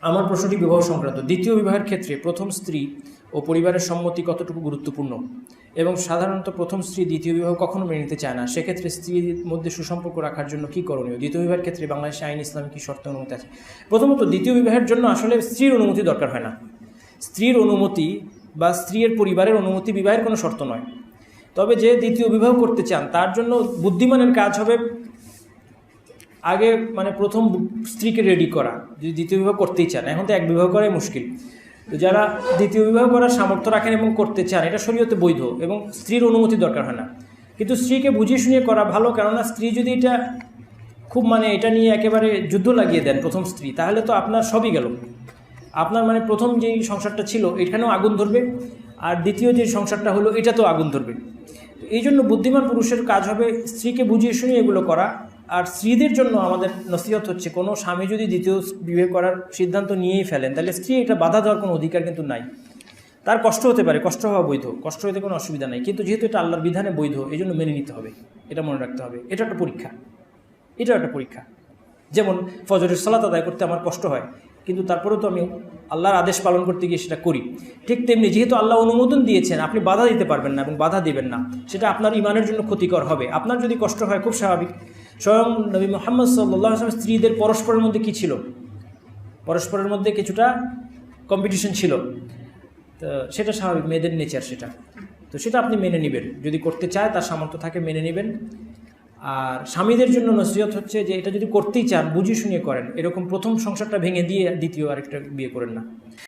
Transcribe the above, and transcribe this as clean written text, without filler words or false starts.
আমার প্রশ্নটি বিবাহ সংক্রান্ত। দ্বিতীয় বিবাহের ক্ষেত্রে প্রথম স্ত্রী ও পরিবারের সম্মতি কতটুকু গুরুত্বপূর্ণ, এবং সাধারণত প্রথম স্ত্রী দ্বিতীয় বিবাহ কখনো মেনে নিতে চায় না, সেক্ষেত্রে স্ত্রীর মধ্যে সুসম্পর্ক রাখার জন্য কী করণীয়? দ্বিতীয় বিবাহের ক্ষেত্রে বাংলাদেশে আইন ইসলামে কী শর্ত অনুমতি আছে? প্রথমত, দ্বিতীয় বিবাহের জন্য আসলে স্ত্রীর অনুমতি দরকার হয় না। স্ত্রীর অনুমতি বা স্ত্রীর পরিবারের অনুমতি বিবাহের কোনো শর্ত নয়। তবে যে দ্বিতীয় বিবাহ করতে চান তার জন্য বুদ্ধিমানের কাজ হবে আগে প্রথম স্ত্রীকে রেডি করা, যদি দ্বিতীয় বিবাহ করতেই চান। এখন তো এক বিবাহ করাই মুশকিল। তো যারা দ্বিতীয় বিবাহ করার সামর্থ্য রাখেন এবং করতে চান, এটা শরীয়তে বৈধ এবং স্ত্রীর অনুমতি দরকার হয় না। কিন্তু স্ত্রীকে বুঝিয়ে শুনিয়ে করা ভালো, কেননা স্ত্রী যদি এটা খুব এটা নিয়ে একেবারে যুদ্ধ লাগিয়ে দেন প্রথম স্ত্রী, তাহলে তো আপনার সবই গেল। আপনার প্রথম যেই সংসারটা ছিল এখানেও আগুন ধরবে, আর দ্বিতীয় যে সংসারটা হলো এটাতেও আগুন ধরবে। এই জন্য বুদ্ধিমান পুরুষের কাজ হবে স্ত্রীকে বুঝিয়ে শুনিয়ে এগুলো করা। আর স্ত্রীদের জন্য আমাদের নসিহত হচ্ছে, কোনো স্বামী যদি দ্বিতীয় বিয়ে করার সিদ্ধান্ত নিয়েই ফেলেন, তাহলে স্ত্রী এটা বাধা দেওয়ার কোনো অধিকার কিন্তু নাই। তার কষ্ট হতে পারে, কষ্ট হওয়া বৈধ, কষ্ট হতে কোনো অসুবিধা নেই, কিন্তু যেহেতু এটা আল্লাহর বিধানে বৈধ, এই জন্য মেনে নিতে হবে, এটা মনে রাখতে হবে। এটা একটা পরীক্ষা, এটাও একটা পরীক্ষা। যেমন ফজরের সালাত আদায় করতে আমার কষ্ট হয়, কিন্তু তারপরেও তো আমি আল্লাহর আদেশ পালন করতে গিয়ে সেটা করি। ঠিক তেমনি যেহেতু আল্লাহ অনুমোদন দিয়েছেন, আপনি বাধা দিতে পারবেন না এবং বাধা দেবেন না, সেটা আপনার ইমানের জন্য ক্ষতিকর হবে। আপনার যদি কষ্ট হয়, খুব স্বাভাবিক। স্বয়ং নবী মুহাম্মদ সাল্লাল্লাহু আলাইহি ওয়াসাল্লাম স্ত্রীদের পরস্পরের মধ্যে কী ছিল? পরস্পরের মধ্যে কিছুটা কম্পিটিশন ছিল। তো সেটা স্বাভাবিক, মেয়েদের নেচার সেটা। তো সেটা আপনি মেনে নেবেন, যদি করতে চায়, তার সামর্থ্য থাকে, মেনে নেবেন। আর স্বামীদের জন্য নসিহত হচ্ছে যে এটা যদি করতেই চান, বুঝিয়ে শুনিয়ে করেন। এরকম প্রথম সংসারটা ভেঙে দিয়ে দ্বিতীয় আরেকটা বিয়ে করেন না।